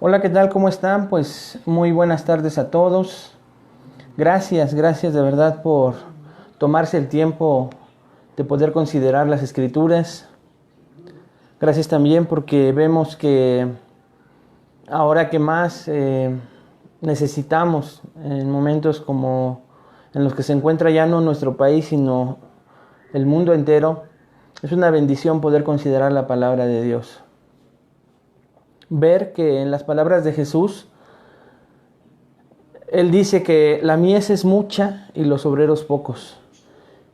Hola, ¿qué tal? ¿Cómo están? Pues muy buenas tardes a todos. Gracias de verdad por tomarse el tiempo de poder considerar las Escrituras. Gracias también porque vemos que ahora que más necesitamos en momentos como en los que se encuentra ya no nuestro país, sino el mundo entero, es una bendición poder considerar la palabra de Dios. Ver que en las palabras de Jesús, Él dice que la mies es mucha y los obreros pocos.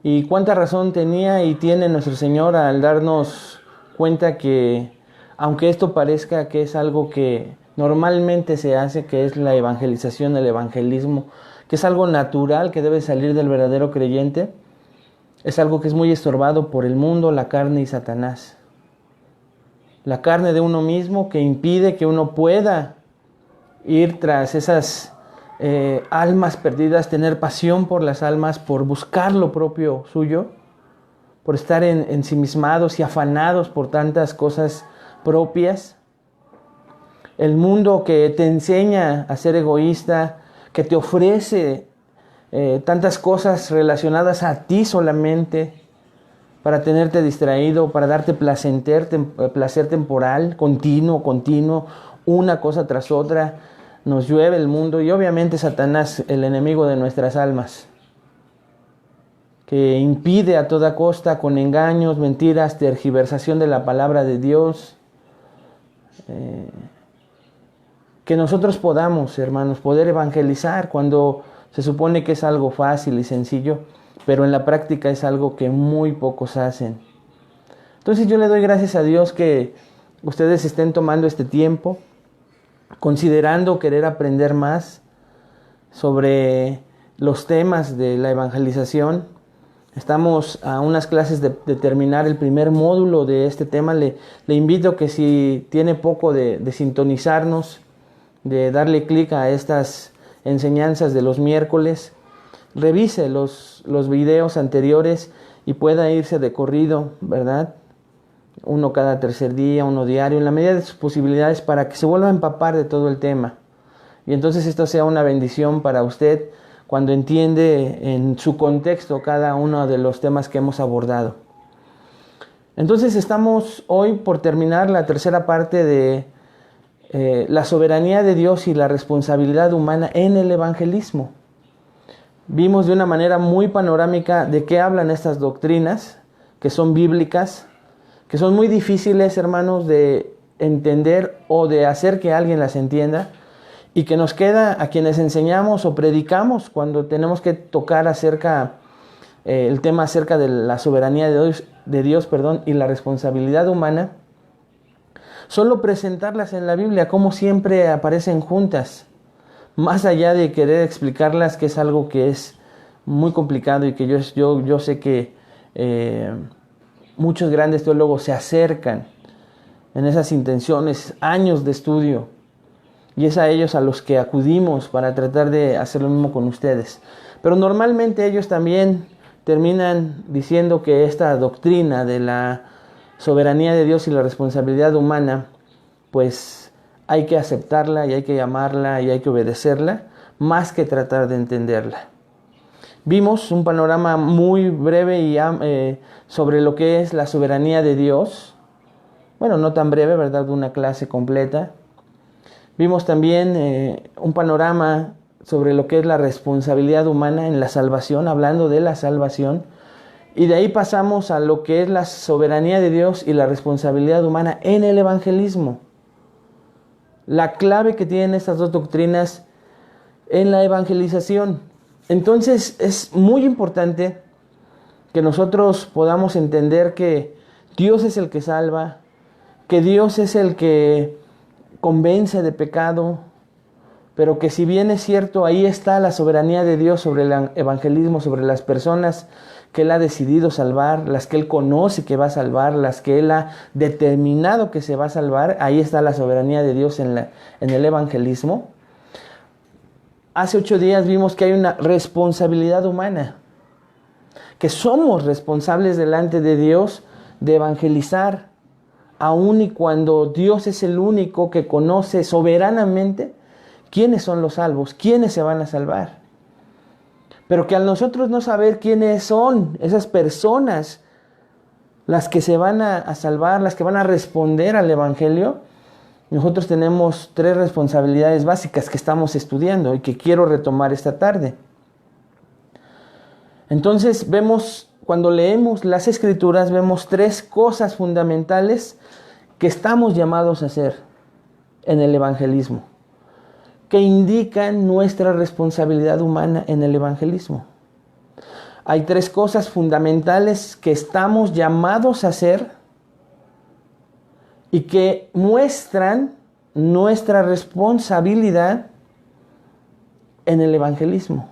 Y cuánta razón tenía y tiene nuestro Señor al darnos cuenta que, aunque esto parezca que es algo que normalmente se hace, que es la evangelización, el evangelismo, que es algo natural que debe salir del verdadero creyente, es algo que es muy estorbado por el mundo, la carne y Satanás. La carne de uno mismo que impide que uno pueda ir tras esas almas perdidas, tener pasión por las almas, por buscar lo propio suyo, por estar ensimismados y afanados por tantas cosas propias. El mundo que te enseña a ser egoísta, que te ofrece tantas cosas relacionadas a ti solamente, para tenerte distraído, para darte placer temporal, continuo, una cosa tras otra. Nos llueve el mundo y obviamente Satanás, el enemigo de nuestras almas, que impide a toda costa con engaños, mentiras, tergiversación de la palabra de Dios, que nosotros podamos, hermanos, poder evangelizar cuando se supone que es algo fácil y sencillo, pero en la práctica es algo que muy pocos hacen. Entonces yo le doy gracias a Dios que ustedes estén tomando este tiempo, considerando querer aprender más sobre los temas de la evangelización. Estamos a unas clases de terminar el primer módulo de este tema. Le invito que si tiene poco de sintonizarnos, de darle clic a estas enseñanzas de los miércoles, revise los videos anteriores y pueda irse de corrido, ¿verdad? Uno cada tercer día, uno diario, en la medida de sus posibilidades, para que se vuelva a empapar de todo el tema. Y entonces esto sea una bendición para usted cuando entiende en su contexto cada uno de los temas que hemos abordado. Entonces estamos hoy por terminar la tercera parte de la soberanía de Dios y la responsabilidad humana en el evangelismo. Vimos de una manera muy panorámica de qué hablan estas doctrinas, que son bíblicas, que son muy difíciles, hermanos, de entender o de hacer que alguien las entienda, y que nos queda a quienes enseñamos o predicamos cuando tenemos que tocar el tema acerca de la soberanía de Dios, y la responsabilidad humana, solo presentarlas en la Biblia como siempre aparecen juntas, más allá de querer explicarlas, que es algo que es muy complicado y que yo sé que muchos grandes teólogos se acercan en esas intenciones, años de estudio, y es a ellos a los que acudimos para tratar de hacer lo mismo con ustedes. Pero normalmente ellos también terminan diciendo que esta doctrina de la soberanía de Dios y la responsabilidad humana, pues hay que aceptarla y hay que llamarla y hay que obedecerla, más que tratar de entenderla. Vimos un panorama muy breve y sobre lo que es la soberanía de Dios. Bueno, no tan breve, ¿verdad? De una clase completa. Vimos también un panorama sobre lo que es la responsabilidad humana en la salvación, hablando de la salvación. Y de ahí pasamos a lo que es la soberanía de Dios y la responsabilidad humana en el evangelismo. La clave que tienen estas dos doctrinas en la evangelización. Entonces es muy importante que nosotros podamos entender que Dios es el que salva, que Dios es el que convence de pecado, pero que si bien es cierto, ahí está la soberanía de Dios sobre el evangelismo, sobre las personas que Él ha decidido salvar, las que Él conoce que va a salvar, las que Él ha determinado que se va a salvar, ahí está la soberanía de Dios en el evangelismo. Hace 8 días vimos que hay una responsabilidad humana, que somos responsables delante de Dios de evangelizar aun y cuando Dios es el único que conoce soberanamente quiénes son los salvos, quiénes se van a salvar. Pero que al nosotros no saber quiénes son esas personas, las que se van a salvar, las que van a responder al Evangelio, nosotros tenemos 3 responsabilidades básicas que estamos estudiando y que quiero retomar esta tarde. Entonces vemos, cuando leemos las Escrituras, vemos 3 cosas fundamentales que estamos llamados a hacer en el evangelismo, que indican nuestra responsabilidad humana en el evangelismo. Hay 3 cosas fundamentales que estamos llamados a hacer y que muestran nuestra responsabilidad en el evangelismo.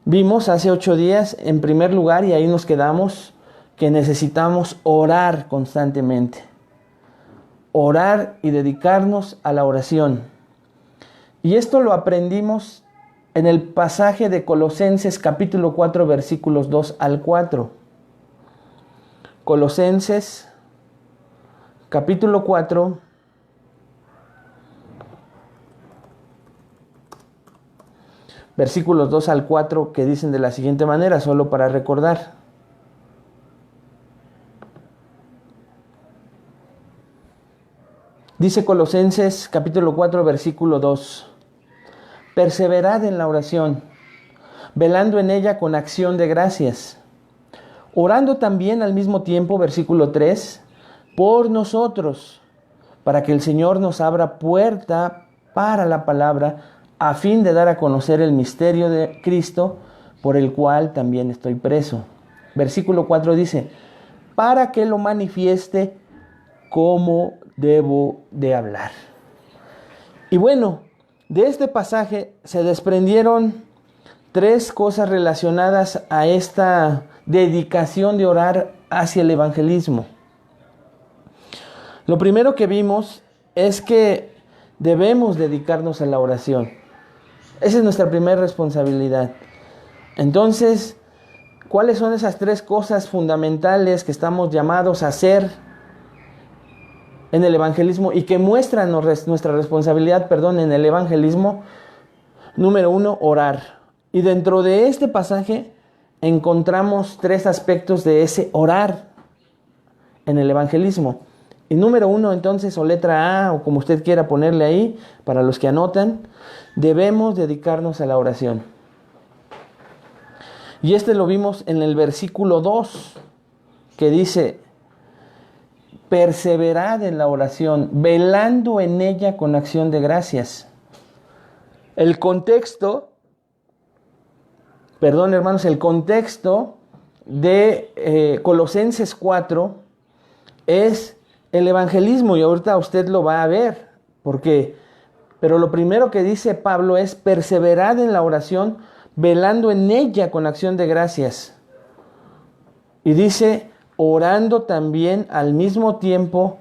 Vimos hace 8 días, en primer lugar, y ahí nos quedamos, que necesitamos orar constantemente. Orar y dedicarnos a la oración. Y esto lo aprendimos en el pasaje de Colosenses capítulo 4, versículos 2 al 4. Colosenses capítulo 4, versículos 2 al 4, que dicen de la siguiente manera, solo para recordar. Dice Colosenses capítulo 4, versículo 2. Perseverad en la oración, velando en ella con acción de gracias, orando también al mismo tiempo, versículo 3, por nosotros, para que el Señor nos abra puerta para la palabra, a fin de dar a conocer el misterio de Cristo, por el cual también estoy preso. Versículo 4 dice, para que lo manifieste cómo debo de hablar. Y bueno, de este pasaje se desprendieron 3 cosas relacionadas a esta dedicación de orar hacia el evangelismo. Lo primero que vimos es que debemos dedicarnos a la oración. Esa es nuestra primera responsabilidad. Entonces, ¿cuáles son esas 3 cosas fundamentales que estamos llamados a hacer en el evangelismo y que muestran nuestra responsabilidad, en el evangelismo? Número 1, orar. Y dentro de este pasaje encontramos 3 aspectos de ese orar en el evangelismo. Y número 1, entonces, o letra A, o como usted quiera ponerle ahí, para los que anotan, debemos dedicarnos a la oración. Y este lo vimos en el versículo 2, que dice, perseverad en la oración, velando en ella con acción de gracias. El contexto de Colosenses 4 es el evangelismo, y ahorita usted lo va a ver, pero lo primero que dice Pablo es perseverad en la oración, velando en ella con acción de gracias. Y dice, orando también al mismo tiempo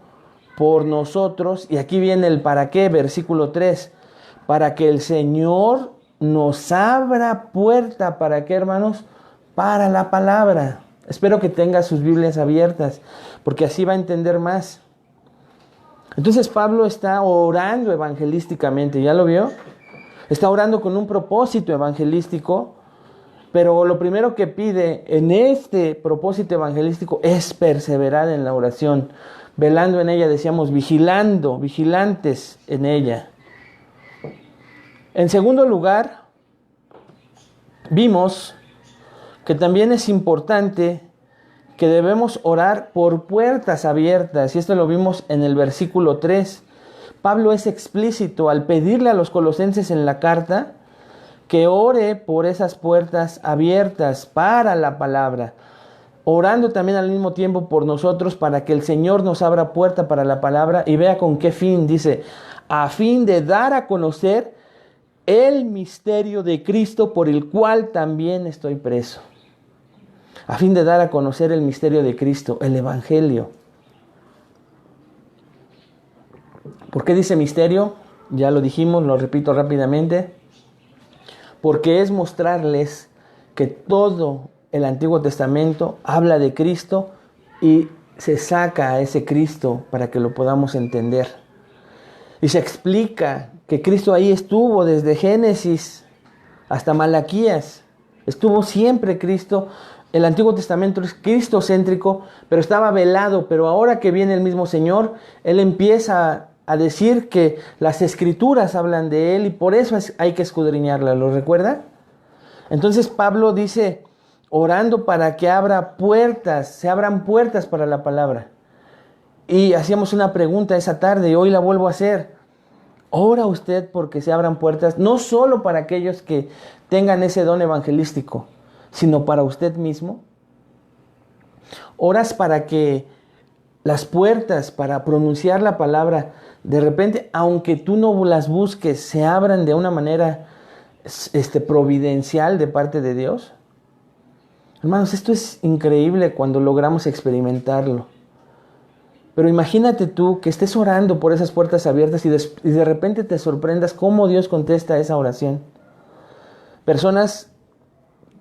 por nosotros, y aquí viene el para qué, versículo 3, para que el Señor nos abra puerta, ¿para qué, hermanos? Para la palabra. Espero que tenga sus Biblias abiertas, porque así va a entender más. Entonces Pablo está orando evangelísticamente, ¿ya lo vio? Está orando con un propósito evangelístico, pero lo primero que pide en este propósito evangelístico es perseverar en la oración, velando en ella, decíamos, vigilantes en ella. En segundo lugar, vimos que también es importante que debemos orar por puertas abiertas, y esto lo vimos en el versículo 3. Pablo es explícito al pedirle a los colosenses en la carta que ore por esas puertas abiertas para la palabra, orando también al mismo tiempo por nosotros para que el Señor nos abra puerta para la palabra. Y vea con qué fin, dice, a fin de dar a conocer el misterio de Cristo, por el cual también estoy preso. A fin de dar a conocer el misterio de Cristo, el Evangelio. ¿Por qué dice misterio? Ya lo dijimos, lo repito rápidamente. Porque es mostrarles que todo el Antiguo Testamento habla de Cristo y se saca a ese Cristo para que lo podamos entender. Y se explica que Cristo ahí estuvo desde Génesis hasta Malaquías. Estuvo siempre Cristo. El Antiguo Testamento es cristocéntrico, pero estaba velado. Pero ahora que viene el mismo Señor, Él empieza a decir que las Escrituras hablan de Él y por eso hay que escudriñarlas. ¿Lo recuerda? Entonces Pablo dice, orando para que se abran puertas para la palabra. Y hacíamos una pregunta esa tarde y hoy la vuelvo a hacer. ¿Ora usted porque se abran puertas? No solo para aquellos que tengan ese don evangelístico, sino para usted mismo. ¿Oras para que las puertas para pronunciar la palabra, de repente, aunque tú no las busques, se abran de una manera providencial de parte de Dios? Hermanos, esto es increíble cuando logramos experimentarlo. Pero imagínate tú que estés orando por esas puertas abiertas y de repente te sorprendas cómo Dios contesta esa oración. Personas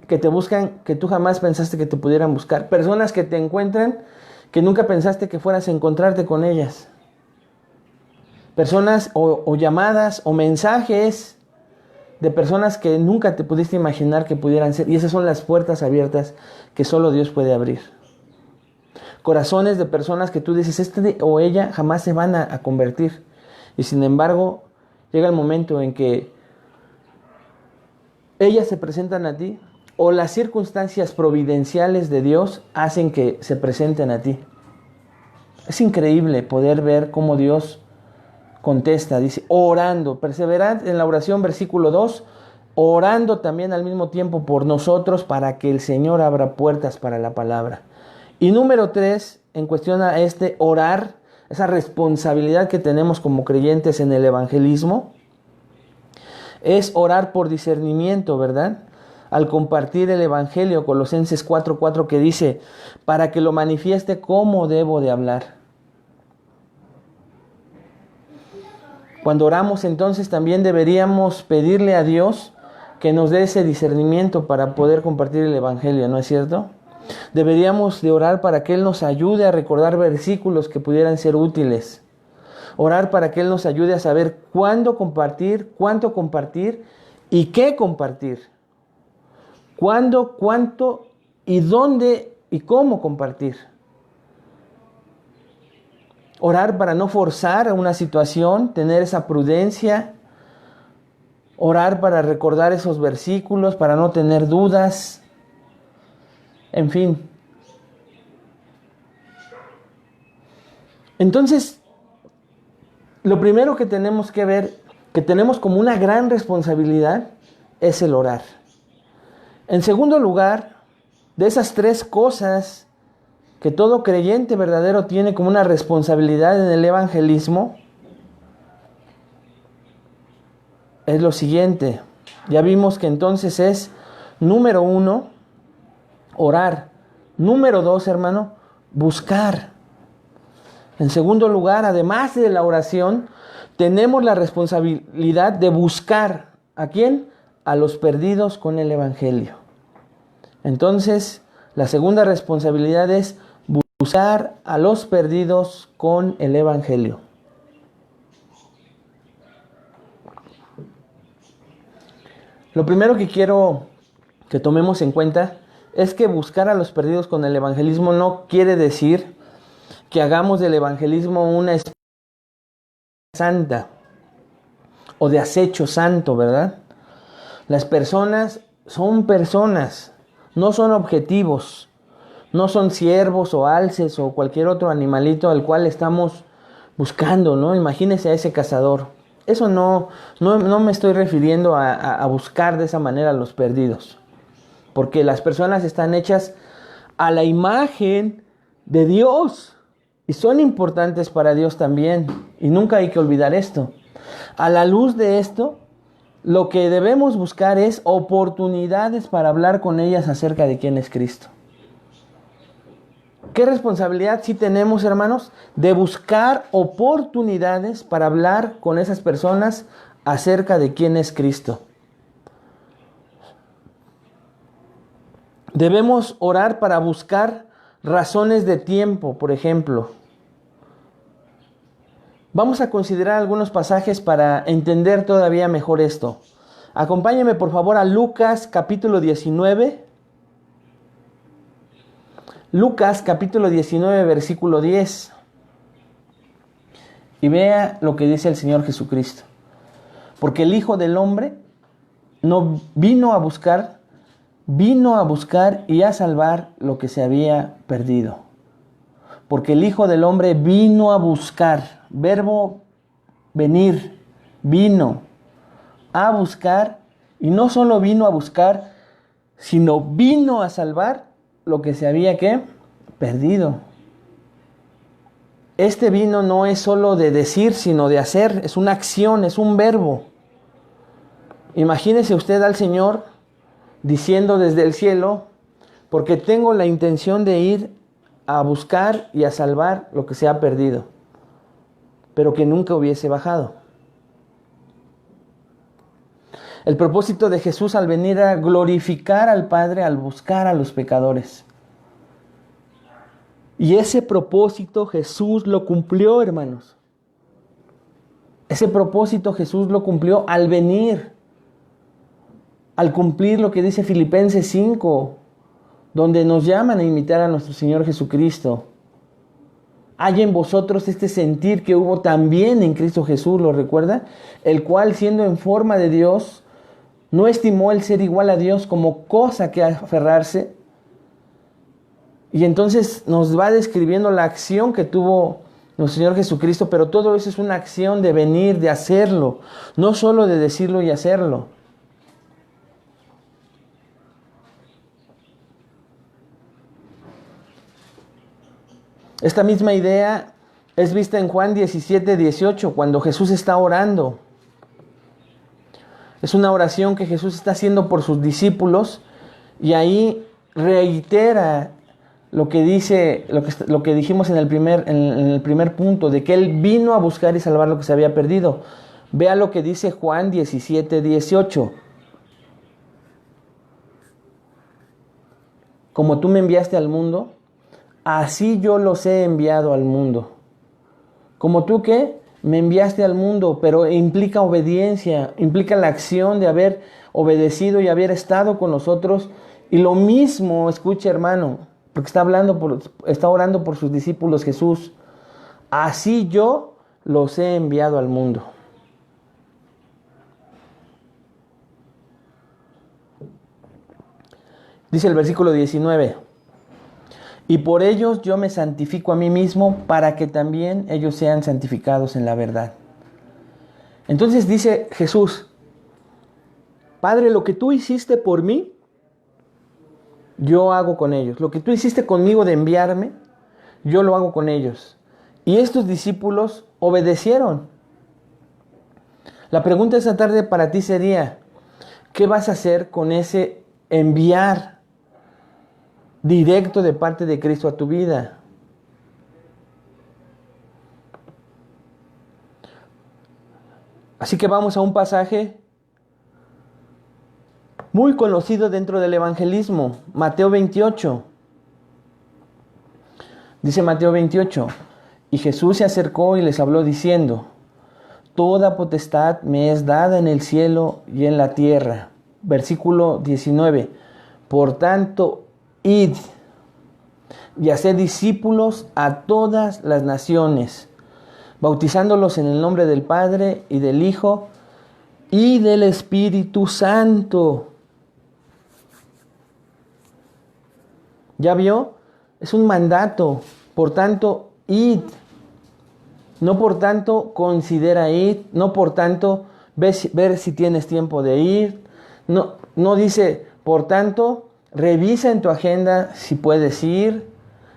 que te buscan que tú jamás pensaste que te pudieran buscar. Personas que te encuentran que nunca pensaste que fueras a encontrarte con ellas. Personas o llamadas o mensajes de personas que nunca te pudiste imaginar que pudieran ser. Y esas son las puertas abiertas que solo Dios puede abrir. Corazones de personas que tú dices, o ella jamás se van a convertir. Y sin embargo, llega el momento en que ellas se presentan a ti, o las circunstancias providenciales de Dios hacen que se presenten a ti. Es increíble poder ver cómo Dios contesta, dice, orando, perseverad en la oración, versículo 2, orando también al mismo tiempo por nosotros para que el Señor abra puertas para la palabra. Y número 3, en cuestión a orar, esa responsabilidad que tenemos como creyentes en el evangelismo, es orar por discernimiento, ¿verdad? Al compartir el evangelio, Colosenses 4:4, que dice, para que lo manifieste cómo debo de hablar. Cuando oramos, entonces también deberíamos pedirle a Dios que nos dé ese discernimiento para poder compartir el evangelio, ¿no es cierto? Deberíamos de orar para que Él nos ayude a recordar versículos que pudieran ser útiles. Orar para que Él nos ayude a saber cuándo compartir, cuánto compartir y qué compartir. Cuándo, cuánto y dónde y cómo compartir. Orar para no forzar una situación, tener esa prudencia. Orar para recordar esos versículos, para no tener dudas. En fin. Entonces, lo primero que tenemos que ver, que tenemos como una gran responsabilidad, es el orar. En segundo lugar, de esas 3 cosas que todo creyente verdadero tiene como una responsabilidad en el evangelismo, es lo siguiente. Ya vimos que entonces es, número 1, orar. Número 2, hermano, buscar. En segundo lugar, además de la oración, tenemos la responsabilidad de buscar. ¿A quién? A los perdidos con el evangelio. Entonces, la segunda responsabilidad es buscar a los perdidos con el evangelio. Lo primero que quiero que tomemos en cuenta es que buscar a los perdidos con el evangelismo no quiere decir que hagamos del evangelismo una especie santa o de acecho santo, ¿verdad? Las personas son personas, no son objetivos, no son ciervos o alces o cualquier otro animalito al cual estamos buscando, ¿no? Imagínese a ese cazador. Eso no me estoy refiriendo a buscar de esa manera a los perdidos. Porque las personas están hechas a la imagen de Dios. Y son importantes para Dios también. Y nunca hay que olvidar esto. A la luz de esto, lo que debemos buscar es oportunidades para hablar con ellas acerca de quién es Cristo. ¿Qué responsabilidad sí tenemos, hermanos? De buscar oportunidades para hablar con esas personas acerca de quién es Cristo. Debemos orar para buscar razones de tiempo, por ejemplo. Vamos a considerar algunos pasajes para entender todavía mejor esto. Acompáñame por favor a Lucas capítulo 19. Lucas capítulo 19 versículo 10. Y vea lo que dice el Señor Jesucristo. Porque el Hijo del Hombre no vino a buscar y a salvar lo que se había perdido. Porque el Hijo del Hombre vino a buscar, verbo venir, vino a buscar, y no solo vino a buscar, sino vino a salvar lo que se había ¿qué? Perdido. Este vino no es solo de decir, sino de hacer, es una acción, es un verbo. Imagínese usted al Señor diciendo desde el cielo, porque tengo la intención de ir a buscar y a salvar lo que se ha perdido, pero que nunca hubiese bajado. El propósito de Jesús al venir a glorificar al Padre al buscar a los pecadores. Y ese propósito Jesús lo cumplió, hermanos. Ese propósito Jesús lo cumplió al venir, al cumplir lo que dice Filipenses 5, donde nos llaman a imitar a nuestro Señor Jesucristo. Hay en vosotros este sentir que hubo también en Cristo Jesús, ¿lo recuerda? El cual, siendo en forma de Dios, no estimó el ser igual a Dios como cosa que aferrarse. Y entonces nos va describiendo la acción que tuvo nuestro Señor Jesucristo, pero todo eso es una acción de venir, de hacerlo, no solo de decirlo y hacerlo. Esta misma idea es vista en Juan 17, 18, cuando Jesús está orando. Es una oración que Jesús está haciendo por sus discípulos y ahí reitera lo que dice, lo que dijimos en el primer punto, de que Él vino a buscar y salvar lo que se había perdido. Vea lo que dice Juan 17, 18. Como tú me enviaste al mundo, así yo los he enviado al mundo. Como tú ¿qué? Me enviaste al mundo, pero implica obediencia, implica la acción de haber obedecido y haber estado con nosotros. Y lo mismo, escuche hermano, porque está orando por sus discípulos Jesús. Así yo los he enviado al mundo. Dice el versículo 19. Y por ellos yo me santifico a mí mismo para que también ellos sean santificados en la verdad. Entonces dice Jesús, Padre, lo que tú hiciste por mí, yo hago con ellos. Lo que tú hiciste conmigo de enviarme, yo lo hago con ellos. Y estos discípulos obedecieron. La pregunta esta tarde para ti sería, ¿qué vas a hacer con ese enviar directo de parte de Cristo a tu vida? Así que vamos a un pasaje muy conocido dentro del evangelismo, Mateo 28. Dice Mateo 28, y Jesús se acercó y les habló diciendo, toda potestad me es dada en el cielo y en la tierra. Versículo 19, por tanto, id y haced discípulos a todas las naciones, bautizándolos en el nombre del Padre y del Hijo y del Espíritu Santo. ¿Ya vio? Es un mandato. Por tanto, id. No por tanto, considera ir. No por tanto, ver si tienes tiempo de ir. No dice, por tanto, revisa en tu agenda si puedes ir.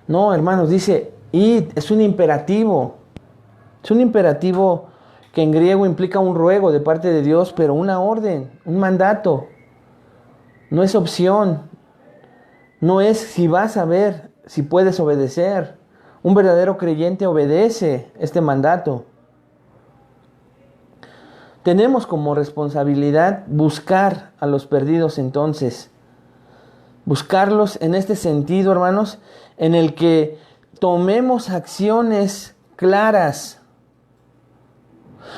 No, hermanos, dice, id. Es un imperativo. Es un imperativo que en griego implica un ruego de parte de Dios, pero una orden, un mandato. No es opción. No es si vas a ver, si puedes obedecer. Un verdadero creyente obedece este mandato. Tenemos como responsabilidad buscar a los perdidos entonces. Buscarlos en este sentido, hermanos, en el que tomemos acciones claras.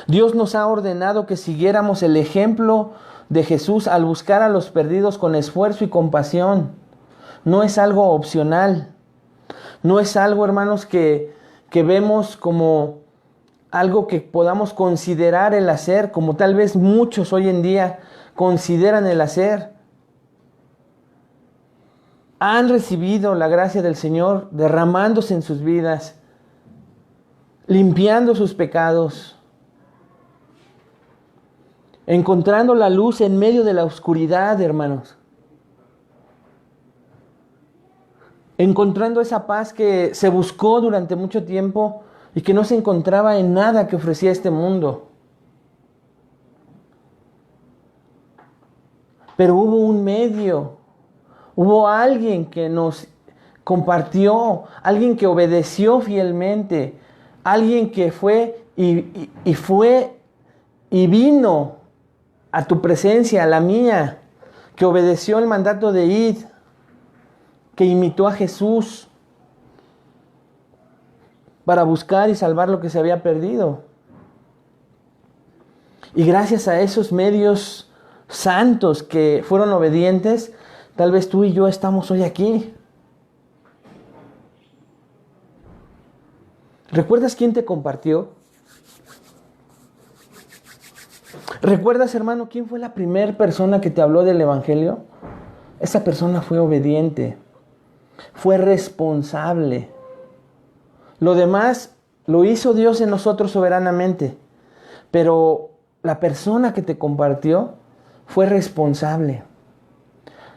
Dios nos ha ordenado que siguiéramos el ejemplo de Jesús al buscar a los perdidos con esfuerzo y compasión. No es algo opcional. No es algo, hermanos, que vemos como algo que podamos considerar el hacer, como tal vez muchos hoy en día consideran el hacer. Han recibido la gracia del Señor derramándose en sus vidas, limpiando sus pecados, encontrando la luz en medio de la oscuridad, hermanos. Encontrando esa paz que se buscó durante mucho tiempo y que no se encontraba en nada que ofrecía este mundo. Pero hubo un medio, hubo alguien que nos compartió, alguien que obedeció fielmente, alguien que fue y vino a tu presencia, a la mía, que obedeció el mandato de id, que imitó a Jesús para buscar y salvar lo que se había perdido. Y gracias a esos medios santos que fueron obedientes, tal vez tú y yo estamos hoy aquí. ¿Recuerdas quién te compartió? ¿Recuerdas, hermano, quién fue la primera persona que te habló del Evangelio? Esa persona fue obediente, fue responsable. Lo demás lo hizo Dios en nosotros soberanamente, pero la persona que te compartió fue responsable.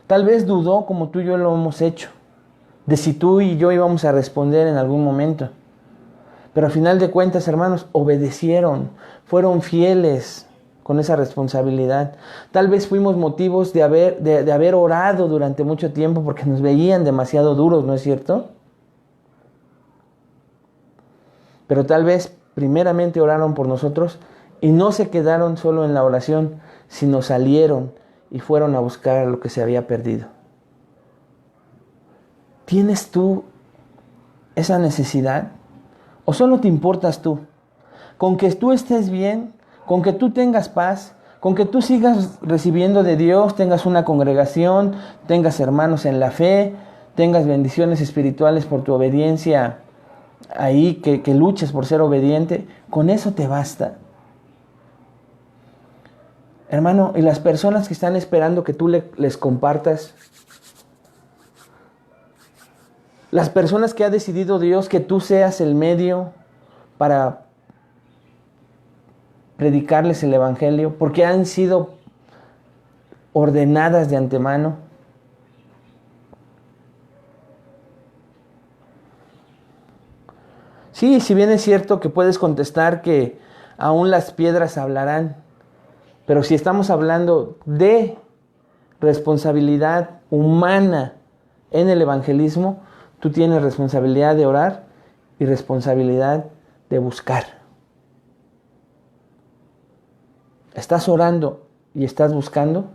Tal vez dudó, como tú y yo lo hemos hecho, de si tú y yo íbamos a responder en algún momento. Pero al final de cuentas, hermanos, obedecieron, fueron fieles con esa responsabilidad. Tal vez fuimos motivos de haber orado durante mucho tiempo porque nos veían demasiado duros, ¿no es cierto? Pero tal vez primeramente oraron por nosotros y no se quedaron solo en la oración, sino salieron y fueron a buscar lo que se había perdido. ¿Tienes tú esa necesidad? ¿O solo te importas tú? Con que tú estés bien, con que tú tengas paz, con que tú sigas recibiendo de Dios, tengas una congregación, tengas hermanos en la fe, tengas bendiciones espirituales por tu obediencia ahí, que luches por ser obediente, con eso te basta. Hermano, y las personas que están esperando que tú les compartas, las personas que ha decidido Dios que tú seas el medio para predicarles el Evangelio, porque han sido ordenadas de antemano. Sí, si bien es cierto que puedes contestar que aún las piedras hablarán, pero si estamos hablando de responsabilidad humana en el evangelismo, tú tienes responsabilidad de orar y responsabilidad de buscar. ¿Estás orando y estás buscando?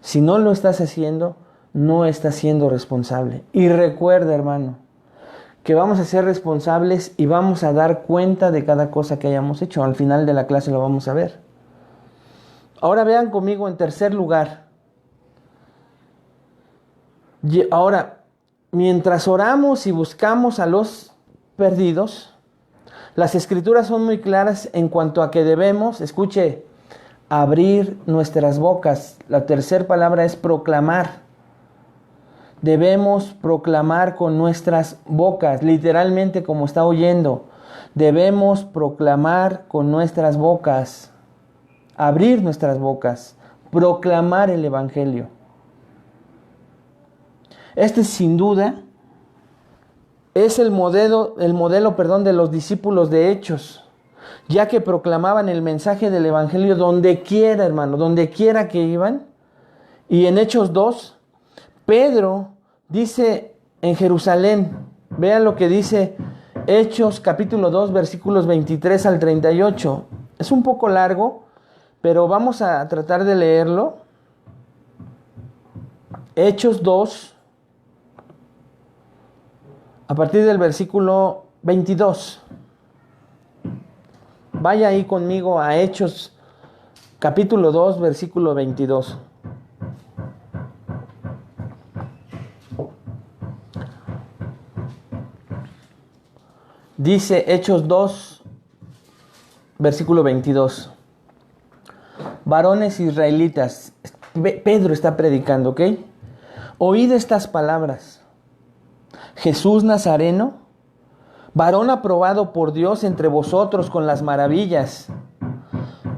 Si no lo estás haciendo, no estás siendo responsable. Y recuerda, hermano, que vamos a ser responsables y vamos a dar cuenta de cada cosa que hayamos hecho. Al final de la clase lo vamos a ver. Ahora vean conmigo en tercer lugar. Ahora, mientras oramos y buscamos a los perdidos, las escrituras son muy claras en cuanto a que debemos, escuche, abrir nuestras bocas. La tercera palabra es proclamar. Debemos proclamar con nuestras bocas, literalmente como está oyendo. Debemos proclamar con nuestras bocas, abrir nuestras bocas, proclamar el Evangelio. Este sin duda es el modelo, de los discípulos de Hechos, ya que proclamaban el mensaje del Evangelio donde quiera, hermano, donde quiera que iban. Y en Hechos 2, Pedro dice en Jerusalén, vean lo que dice Hechos capítulo 2, versículos 23 al 38. Es un poco largo, pero vamos a tratar de leerlo. Hechos 2, a partir del versículo 22. Vaya ahí conmigo a Hechos capítulo 2, versículo 22. Dice Hechos 2, versículo 22. Varones israelitas, Pedro está predicando, ¿ok? Oíd estas palabras. Jesús Nazareno, varón aprobado por Dios entre vosotros con las maravillas,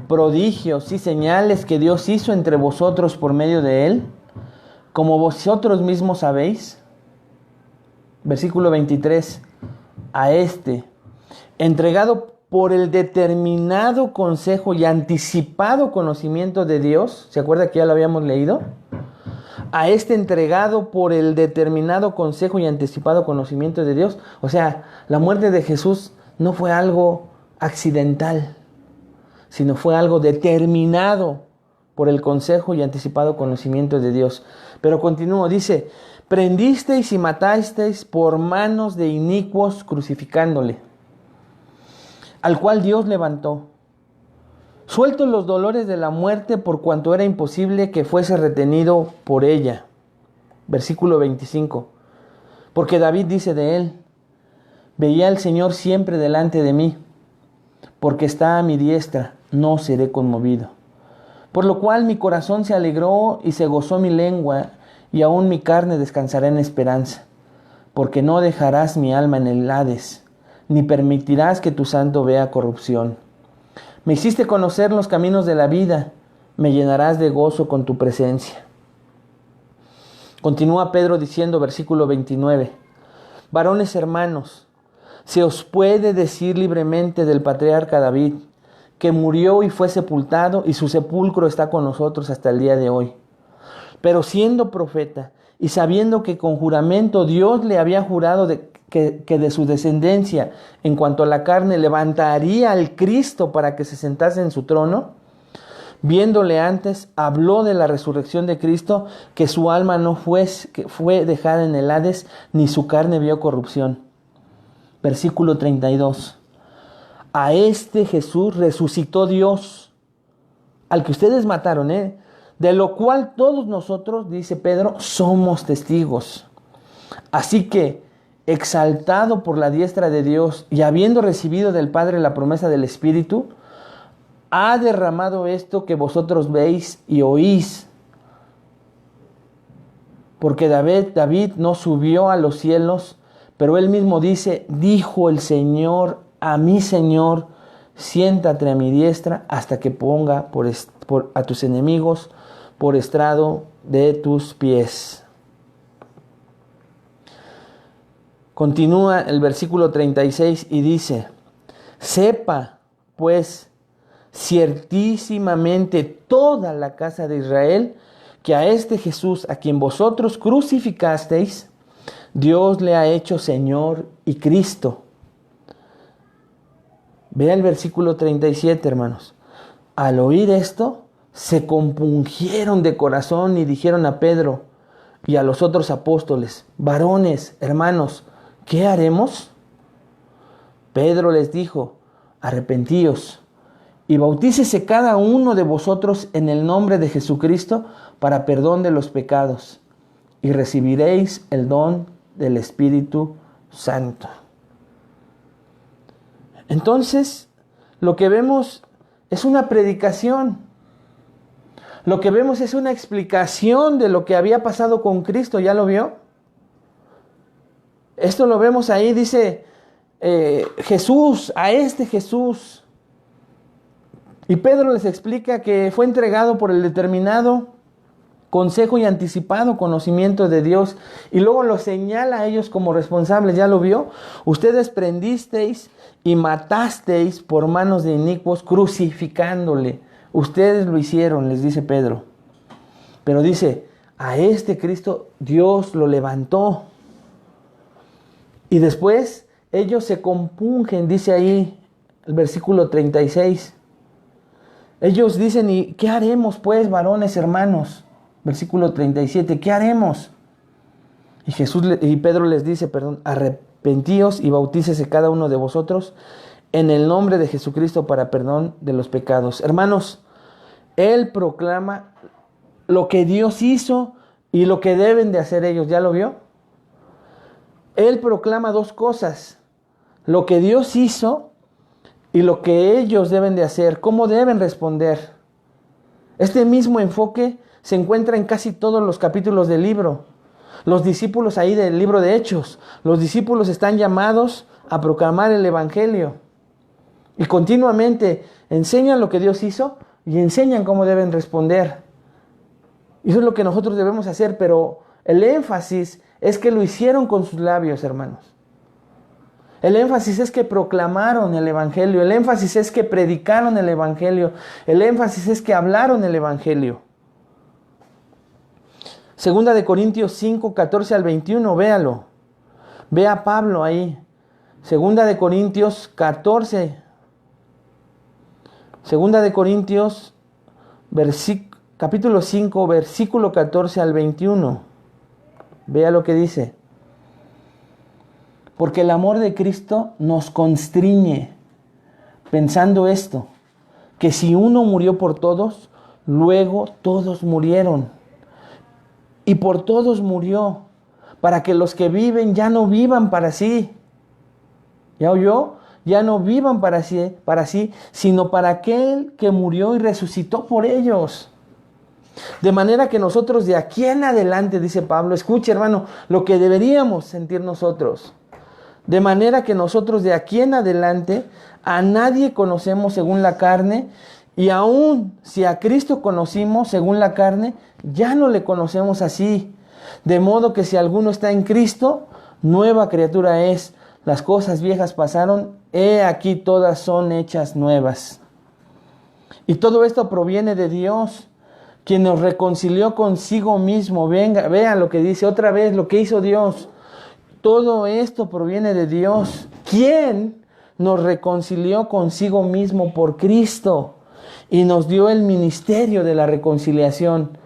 prodigios y señales que Dios hizo entre vosotros por medio de él, como vosotros mismos sabéis. Versículo 23. A este, entregado por el determinado consejo y anticipado conocimiento de Dios, ¿se acuerda que ya lo habíamos leído? A este entregado por el determinado consejo y anticipado conocimiento de Dios. O sea, la muerte de Jesús no fue algo accidental, sino fue algo determinado por el consejo y anticipado conocimiento de Dios. Pero continúo, dice, prendisteis y matasteis por manos de inicuos crucificándole, al cual Dios levantó, sueltos los dolores de la muerte por cuanto era imposible que fuese retenido por ella. Versículo 25. Porque David dice de él, veía al Señor siempre delante de mí, porque está a mi diestra, no seré conmovido. Por lo cual mi corazón se alegró y se gozó mi lengua, y aún mi carne descansará en esperanza, porque no dejarás mi alma en el Hades, ni permitirás que tu santo vea corrupción. Me hiciste conocer los caminos de la vida, me llenarás de gozo con tu presencia. Continúa Pedro diciendo, versículo 29, varones hermanos, se os puede decir libremente del patriarca David, que murió y fue sepultado, y su sepulcro está con nosotros hasta el día de hoy. Pero siendo profeta, y sabiendo que con juramento Dios le había jurado que de su descendencia, en cuanto a la carne, levantaría al Cristo para que se sentase en su trono, viéndole antes, habló de la resurrección de Cristo, que su alma no fue dejada en el Hades, ni su carne vio corrupción. Versículo 32. A este Jesús resucitó Dios, al que ustedes mataron, de lo cual todos nosotros, dice Pedro, somos testigos. Así que, exaltado por la diestra de Dios y habiendo recibido del Padre la promesa del Espíritu, ha derramado esto que vosotros veis y oís. Porque David no subió a los cielos, pero él mismo dice, dijo el Señor a mi Señor, siéntate a mi diestra hasta que ponga a tus enemigos por estrado de tus pies. Continúa el versículo 36 y dice, sepa pues ciertísimamente toda la casa de Israel que a este Jesús a quien vosotros crucificasteis, Dios le ha hecho Señor y Cristo. Vea el versículo 37, hermanos. Al oír esto, se compungieron de corazón y dijeron a Pedro y a los otros apóstoles, varones, hermanos, ¿qué haremos? Pedro les dijo, arrepentíos y bautícese cada uno de vosotros en el nombre de Jesucristo para perdón de los pecados y recibiréis el don del Espíritu Santo. Entonces, lo que vemos es una predicación. Lo que vemos es una explicación de lo que había pasado con Cristo. ¿Ya lo vio? Esto lo vemos ahí, dice Jesús, a este Jesús. Y Pedro les explica que fue entregado por el determinado consejo y anticipado conocimiento de Dios. Y luego lo señala a ellos como responsables. ¿Ya lo vio? Ustedes prendisteis y matasteis por manos de inicuos crucificándole. Ustedes lo hicieron, les dice Pedro. Pero dice, a este Cristo Dios lo levantó. Y después ellos se compungen, dice ahí el versículo 36. Ellos dicen, ¿y qué haremos pues, varones hermanos? versículo 37, ¿qué haremos? Y Pedro les dice, arrepentíos y bautícese cada uno de vosotros en el nombre de Jesucristo para perdón de los pecados. Hermanos, Él proclama lo que Dios hizo y lo que deben de hacer ellos. ¿Ya lo vio? Él proclama dos cosas: lo que Dios hizo y lo que ellos deben de hacer, cómo deben responder. Este mismo enfoque se encuentra en casi todos los capítulos del libro. Los discípulos ahí del libro de Hechos, los discípulos están llamados a proclamar el Evangelio. Y continuamente enseñan lo que Dios hizo y enseñan cómo deben responder. Y eso es lo que nosotros debemos hacer, pero el énfasis es que lo hicieron con sus labios, hermanos. El énfasis es que proclamaron el Evangelio. El énfasis es que predicaron el Evangelio. El énfasis es que hablaron el Evangelio. Segunda de Corintios 5, 14 al 21, véalo. Ve a Pablo ahí. Segunda de Corintios 14. Segunda de Corintios, capítulo 5, versículo 14 al 21. Vea lo que dice. Porque el amor de Cristo nos constriñe, pensando esto, que si uno murió por todos, luego todos murieron. Y por todos murió, para que los que viven ya no vivan para sí. ¿Ya oyó? Ya no vivan para sí, sino para aquel que murió y resucitó por ellos. De manera que nosotros de aquí en adelante, dice Pablo, escuche hermano, lo que deberíamos sentir nosotros. De manera que nosotros de aquí en adelante a nadie conocemos según la carne, y aun si a Cristo conocimos según la carne, ya no le conocemos así. De modo que si alguno está en Cristo, nueva criatura es. Las cosas viejas pasaron, he aquí todas son hechas nuevas. Y todo esto proviene de Dios, quien nos reconcilió consigo mismo. Vean lo que dice otra vez, lo que hizo Dios. Todo esto proviene de Dios, quien nos reconcilió consigo mismo por Cristo y nos dio el ministerio de la reconciliación.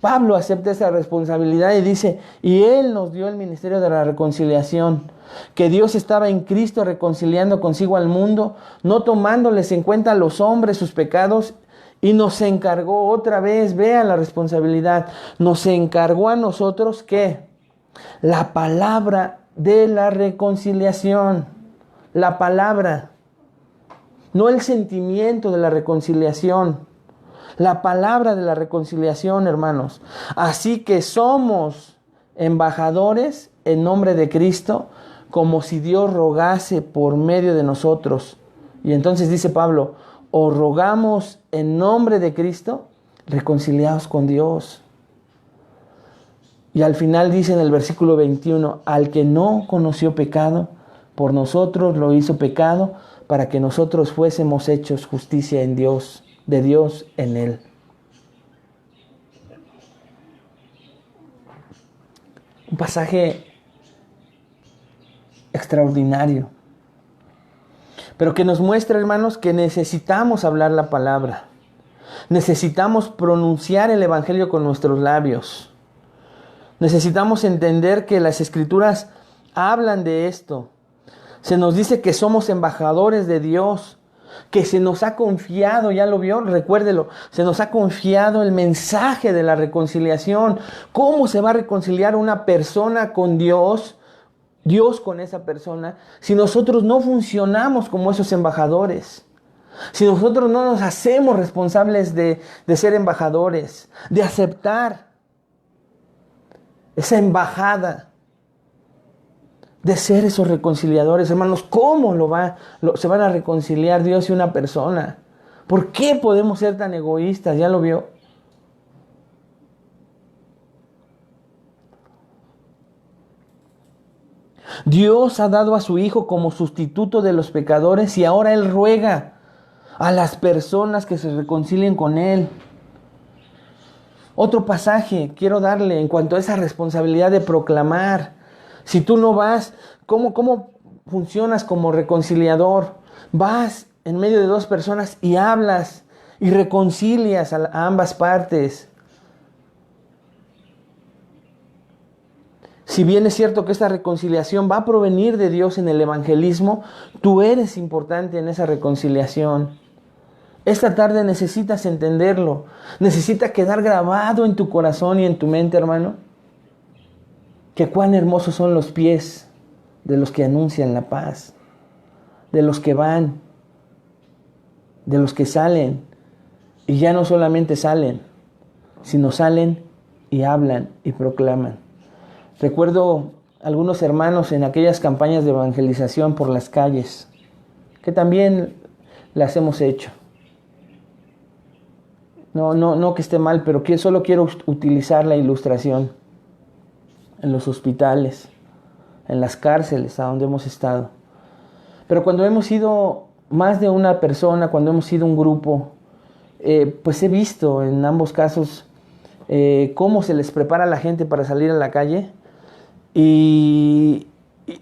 Pablo acepta esa responsabilidad y dice, y Él nos dio el ministerio de la reconciliación, que Dios estaba en Cristo reconciliando consigo al mundo, no tomándoles en cuenta a los hombres sus pecados, y nos encargó otra vez, vean la responsabilidad, nos encargó a nosotros, ¿qué? La palabra de la reconciliación, la palabra, no el sentimiento de la reconciliación, la palabra de la reconciliación, hermanos. Así que somos embajadores en nombre de Cristo, como si Dios rogase por medio de nosotros. Y entonces dice Pablo, os rogamos en nombre de Cristo, reconciliados con Dios. Y al final dice en el versículo 21, al que no conoció pecado, por nosotros lo hizo pecado, para que nosotros fuésemos hechos justicia en Dios, de Dios en Él. Un pasaje extraordinario, pero que nos muestra, hermanos, que necesitamos hablar la palabra. Necesitamos pronunciar el Evangelio con nuestros labios. Necesitamos entender que las Escrituras hablan de esto. Se nos dice que somos embajadores de Dios, que se nos ha confiado, ¿ya lo vio? Recuérdelo, se nos ha confiado el mensaje de la reconciliación. ¿Cómo se va a reconciliar una persona con Dios, Dios con esa persona, si nosotros no funcionamos como esos embajadores? Si nosotros no nos hacemos responsables de ser embajadores, de aceptar esa embajada, de ser esos reconciliadores, hermanos, ¿cómo se van a reconciliar Dios y una persona? ¿Por qué podemos ser tan egoístas? ¿Ya lo vio? Dios ha dado a su Hijo como sustituto de los pecadores y ahora Él ruega a las personas que se reconcilien con Él. Otro pasaje quiero darle en cuanto a esa responsabilidad de proclamar. Si tú no vas, ¿cómo funcionas como reconciliador? Vas en medio de dos personas y hablas y reconcilias a ambas partes. Si bien es cierto que esta reconciliación va a provenir de Dios en el evangelismo, tú eres importante en esa reconciliación. Esta tarde necesitas entenderlo. Necesita quedar grabado en tu corazón y en tu mente, hermano, que cuán hermosos son los pies de los que anuncian la paz, de los que van, de los que salen. Y ya no solamente salen, sino salen y hablan y proclaman. Recuerdo algunos hermanos en aquellas campañas de evangelización por las calles, que también las hemos hecho. No que esté mal, pero que solo quiero utilizar la ilustración. En los hospitales, en las cárceles a donde hemos estado. Pero cuando hemos ido más de una persona, cuando hemos ido un grupo, pues he visto en ambos casos cómo se les prepara a la gente para salir a la calle y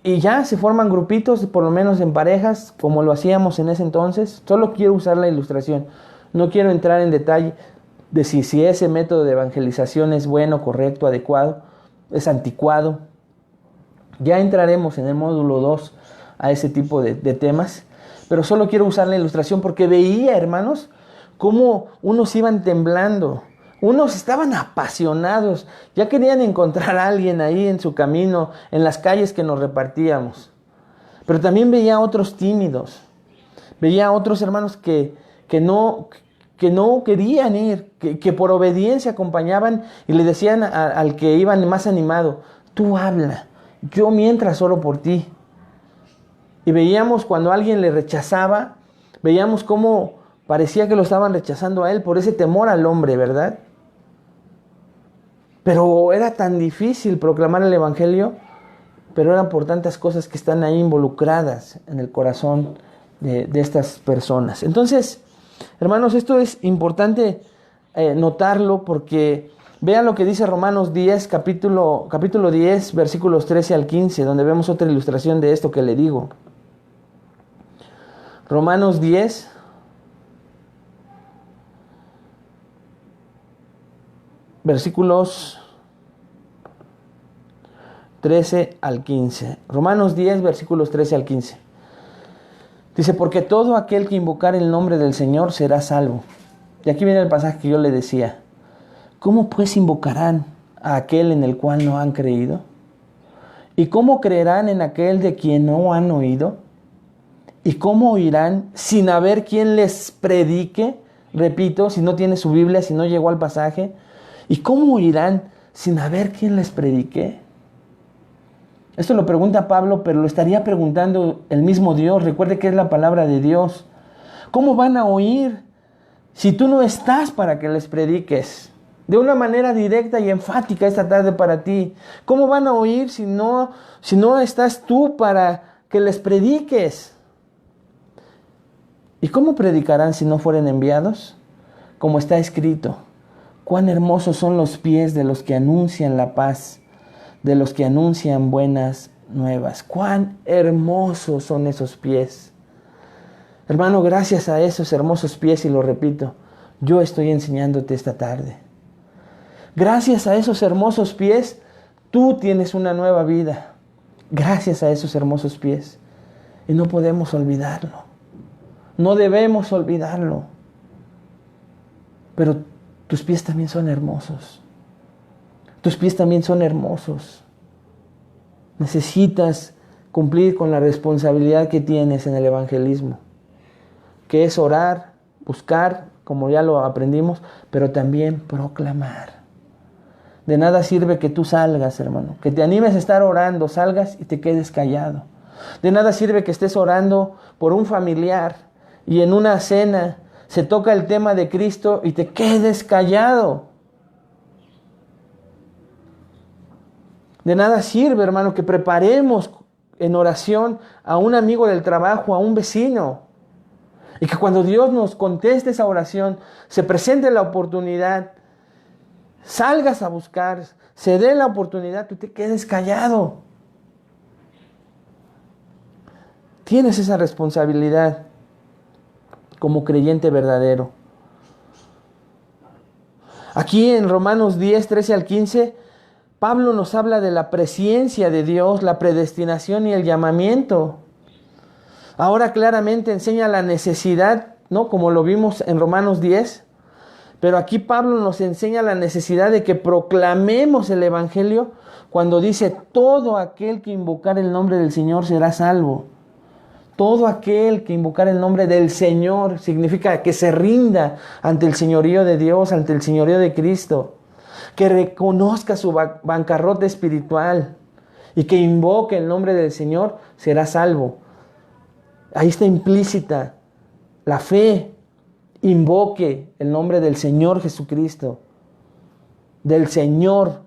ya se forman grupitos, por lo menos en parejas, como lo hacíamos en ese entonces. Solo quiero usar la ilustración, no quiero entrar en detalle de si ese método de evangelización es bueno, correcto, adecuado, es anticuado. Ya entraremos en el módulo 2 a ese tipo de temas, pero solo quiero usar la ilustración porque veía, hermanos, cómo unos iban temblando, unos estaban apasionados, ya querían encontrar a alguien ahí en su camino, en las calles que nos repartíamos. Pero también veía a otros tímidos, veía a otros hermanos que no querían ir, que por obediencia acompañaban y le decían al que iban más animado, tú habla, yo mientras oro por ti. Y veíamos cuando alguien le rechazaba, veíamos cómo parecía que lo estaban rechazando a él por ese temor al hombre, ¿verdad? Pero era tan difícil proclamar el evangelio, pero eran por tantas cosas que están ahí involucradas en el corazón de estas personas. Entonces, hermanos, esto es importante notarlo porque vean lo que dice Romanos 10, capítulo 10, versículos 13 al 15, donde vemos otra ilustración de esto que le digo. Romanos 10, versículos 13 al 15. Romanos 10, versículos 13 al 15. Dice, porque todo aquel que invocar el nombre del Señor será salvo. Y aquí viene el pasaje que yo le decía. ¿Cómo pues invocarán a aquel en el cual no han creído? ¿Y cómo creerán en aquel de quien no han oído? ¿Y cómo oirán sin haber quien les predique? Repito, si no tiene su Biblia, si no llegó al pasaje. ¿Y cómo oirán sin haber quien les predique? Esto lo pregunta Pablo, pero lo estaría preguntando el mismo Dios. Recuerde que es la palabra de Dios. ¿Cómo van a oír si tú no estás para que les prediques? De una manera directa y enfática esta tarde para ti. ¿Cómo van a oír si no estás tú para que les prediques? ¿Y cómo predicarán si no fueren enviados? Como está escrito, cuán hermosos son los pies de los que anuncian la paz, de los que anuncian buenas nuevas. Cuán hermosos son esos pies. Hermano, gracias a esos hermosos pies, y lo repito, yo estoy enseñándote esta tarde. Gracias a esos hermosos pies, tú tienes una nueva vida. Gracias a esos hermosos pies. Y no podemos olvidarlo. No debemos olvidarlo. Pero tus pies también son hermosos. Tus pies también son hermosos. Necesitas cumplir con la responsabilidad que tienes en el evangelismo, que es orar, buscar, como ya lo aprendimos, pero también proclamar. De nada sirve que tú salgas, hermano, que te animes a estar orando, salgas y te quedes callado. De nada sirve que estés orando por un familiar y en una cena se toca el tema de Cristo y te quedes callado. De nada sirve, hermano, que preparemos en oración a un amigo del trabajo, a un vecino, y que cuando Dios nos conteste esa oración, se presente la oportunidad, salgas a buscar, se dé la oportunidad, tú te quedes callado. Tienes esa responsabilidad como creyente verdadero. Aquí en Romanos 10, 13 al 15, Pablo nos habla de la presciencia de Dios, la predestinación y el llamamiento. Ahora claramente enseña la necesidad, ¿no? Como lo vimos en Romanos 10. Pero aquí Pablo nos enseña la necesidad de que proclamemos el Evangelio cuando dice: todo aquel que invocar el nombre del Señor será salvo. Todo aquel que invocar el nombre del Señor significa que se rinda ante el señorío de Dios, ante el señorío de Cristo, que reconozca su bancarrota espiritual y que invoque el nombre del Señor será salvo. Ahí está implícita la fe. Invoque el nombre del Señor Jesucristo, del Señor.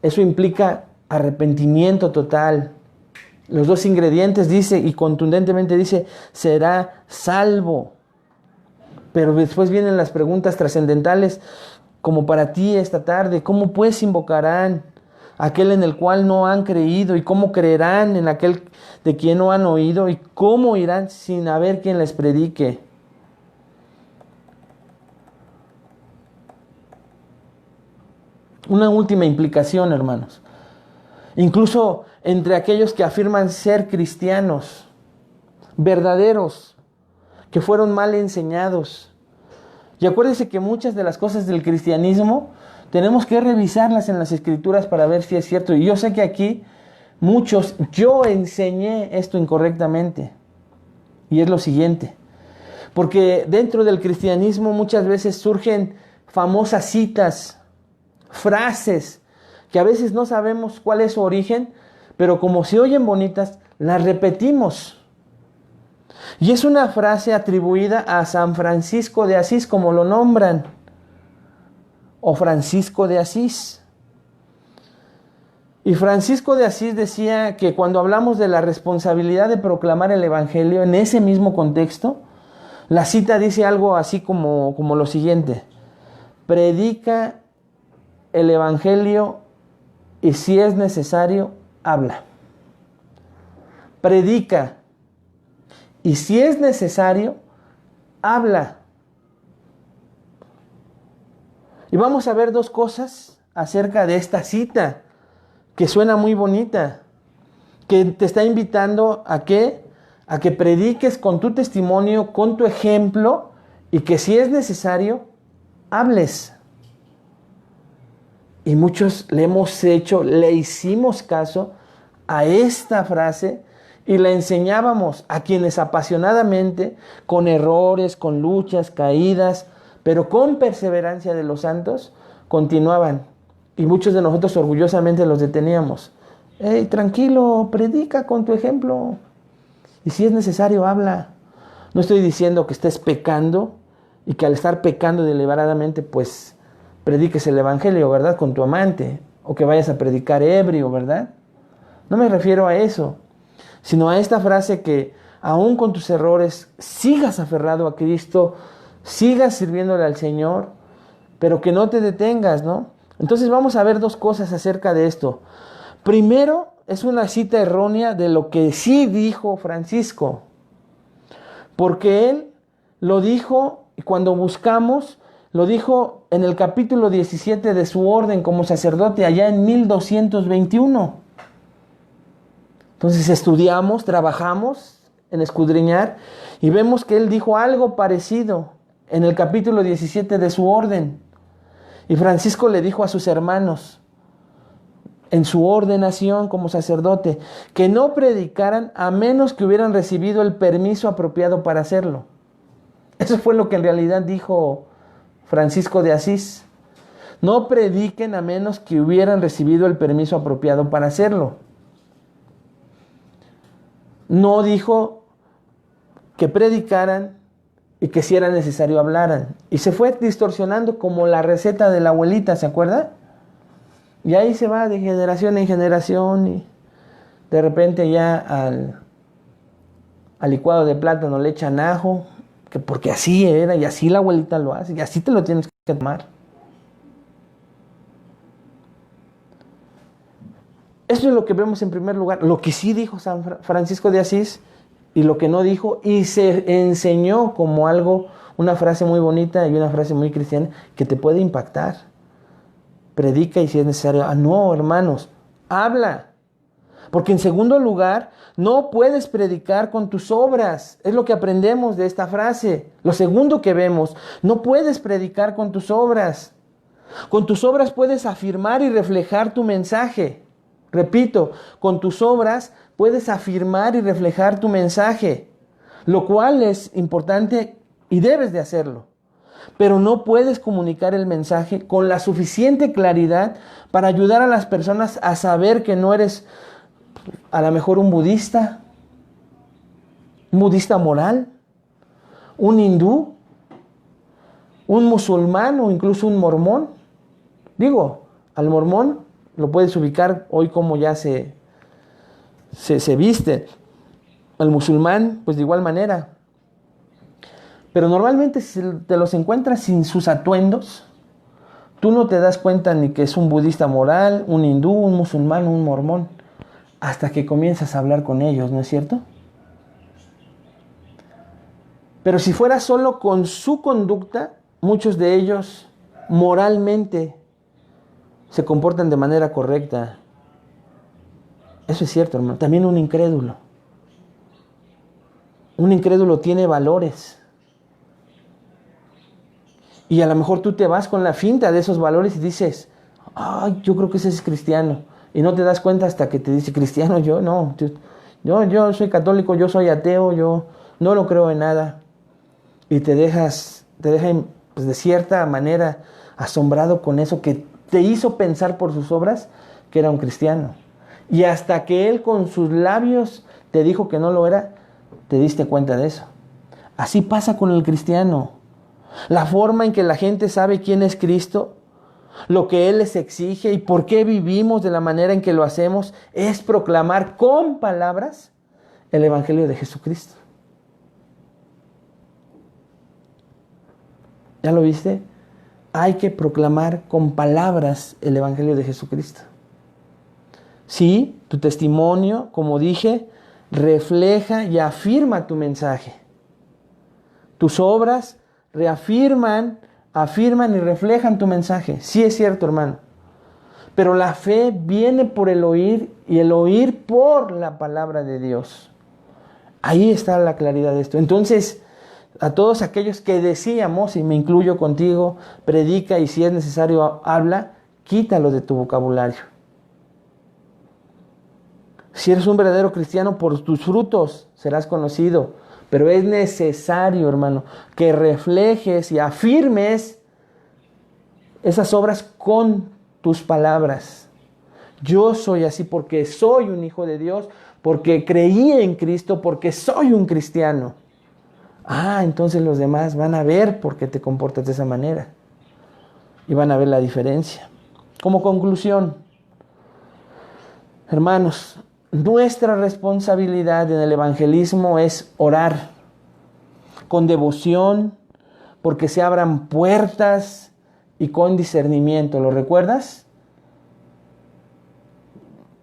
Eso implica arrepentimiento total. Los dos ingredientes dice, y contundentemente dice, será salvo. Pero después vienen las preguntas trascendentales, como para ti esta tarde: ¿cómo pues invocarán aquel en el cual no han creído? ¿Y cómo creerán en aquel de quien no han oído? ¿Y cómo irán sin haber quien les predique? Una última implicación, hermanos. Incluso entre aquellos que afirman ser cristianos, verdaderos, que fueron mal enseñados. Y acuérdense que muchas de las cosas del cristianismo tenemos que revisarlas en las Escrituras para ver si es cierto. Y yo sé que aquí muchos, yo enseñé esto incorrectamente. Y es lo siguiente. Porque dentro del cristianismo muchas veces surgen famosas citas, frases que a veces no sabemos cuál es su origen, pero como se oyen bonitas, las repetimos. Y es una frase atribuida a San Francisco de Asís, como lo nombran, o Francisco de Asís. Y Francisco de Asís decía que cuando hablamos de la responsabilidad de proclamar el Evangelio en ese mismo contexto, la cita dice algo así como lo siguiente: predica el Evangelio y si es necesario, habla. Predica y si es necesario, habla. Y vamos a ver dos cosas acerca de esta cita que suena muy bonita, que te está invitando a que prediques con tu testimonio, con tu ejemplo, y que si es necesario, hables. Y muchos le hicimos caso a esta frase y la enseñábamos a quienes apasionadamente, con errores, con luchas, caídas, pero con perseverancia de los santos, continuaban. Y muchos de nosotros orgullosamente los deteníamos. Hey, tranquilo, predica con tu ejemplo. Y si es necesario, habla. No estoy diciendo que estés pecando y que al estar pecando deliberadamente, pues prediques el Evangelio, ¿verdad? Con tu amante, o que vayas a predicar ebrio, ¿verdad? No me refiero a eso, sino a esta frase que aún con tus errores sigas aferrado a Cristo, sigas sirviéndole al Señor, pero que no te detengas, ¿no? Entonces vamos a ver dos cosas acerca de esto. Primero, es una cita errónea de lo que sí dijo Francisco, porque él lo dijo, y cuando buscamos, lo dijo en el capítulo 17 de su orden como sacerdote, allá en 1221. Entonces estudiamos, trabajamos en escudriñar y vemos que él dijo algo parecido en el capítulo 17 de su orden. Y Francisco le dijo a sus hermanos, en su ordenación como sacerdote, que no predicaran a menos que hubieran recibido el permiso apropiado para hacerlo. Eso fue lo que en realidad dijo Francisco de Asís. No prediquen a menos que hubieran recibido el permiso apropiado para hacerlo. No dijo que predicaran y que si era necesario hablaran. Y se fue distorsionando como la receta de la abuelita, ¿se acuerda? Y ahí se va de generación en generación y de repente ya al licuado de plátano le echan ajo, que porque así era y así la abuelita lo hace y así te lo tienes que tomar. Eso es lo que vemos en primer lugar, lo que sí dijo San Francisco de Asís y lo que no dijo, y se enseñó como algo, una frase muy bonita y una frase muy cristiana que te puede impactar. predica y si es necesario. No, hermanos, habla. Porque en segundo lugar, no puedes predicar con tus obras. Es lo que aprendemos de esta frase. Lo segundo que vemos, no puedes predicar con tus obras. Con tus obras puedes afirmar y reflejar tu mensaje. Repito, con tus obras puedes afirmar y reflejar tu mensaje, lo cual es importante y debes de hacerlo. Pero no puedes comunicar el mensaje con la suficiente claridad para ayudar a las personas a saber que no eres a lo mejor un budista moral, un hindú, un musulmán o incluso un mormón. Digo, al mormón lo puedes ubicar hoy como ya se viste. Al musulmán, pues de igual manera. Pero normalmente si te los encuentras sin sus atuendos, tú no te das cuenta ni que es un budista moral, un hindú, un musulmán, un mormón, hasta que comienzas a hablar con ellos, ¿no es cierto? Pero si fuera solo con su conducta, muchos de ellos moralmente se comportan de manera correcta. Eso es cierto, hermano. También un incrédulo. Un incrédulo tiene valores. Y a lo mejor tú te vas con la finta de esos valores y dices, ay, yo creo que ese es cristiano. Y no te das cuenta hasta que te dice, cristiano, yo no. Yo soy católico, yo soy ateo, yo no lo creo en nada. Y te deja pues, de cierta manera asombrado con eso que te hizo pensar por sus obras que era un cristiano. Y hasta que él con sus labios te dijo que no lo era, te diste cuenta de eso. Así pasa con el cristiano. La forma en que la gente sabe quién es Cristo, lo que Él les exige y por qué vivimos de la manera en que lo hacemos, es proclamar con palabras el Evangelio de Jesucristo. ¿Ya lo viste? Hay que proclamar con palabras el Evangelio de Jesucristo. Sí, tu testimonio, como dije, refleja y afirma tu mensaje. Tus obras reafirman, afirman y reflejan tu mensaje. Sí es cierto, hermano. Pero la fe viene por el oír y el oír por la palabra de Dios. Ahí está la claridad de esto. Entonces, a todos aquellos que decíamos, y me incluyo contigo, predica y si es necesario habla, quítalo de tu vocabulario. Si eres un verdadero cristiano, por tus frutos serás conocido. Pero es necesario, hermano, que reflejes y afirmes esas obras con tus palabras. Yo soy así porque soy un hijo de Dios, porque creí en Cristo, porque soy un cristiano. Entonces los demás van a ver por qué te comportas de esa manera. Y van a ver la diferencia. Como conclusión, hermanos, nuestra responsabilidad en el evangelismo es orar con devoción, porque se abran puertas y con discernimiento. ¿Lo recuerdas?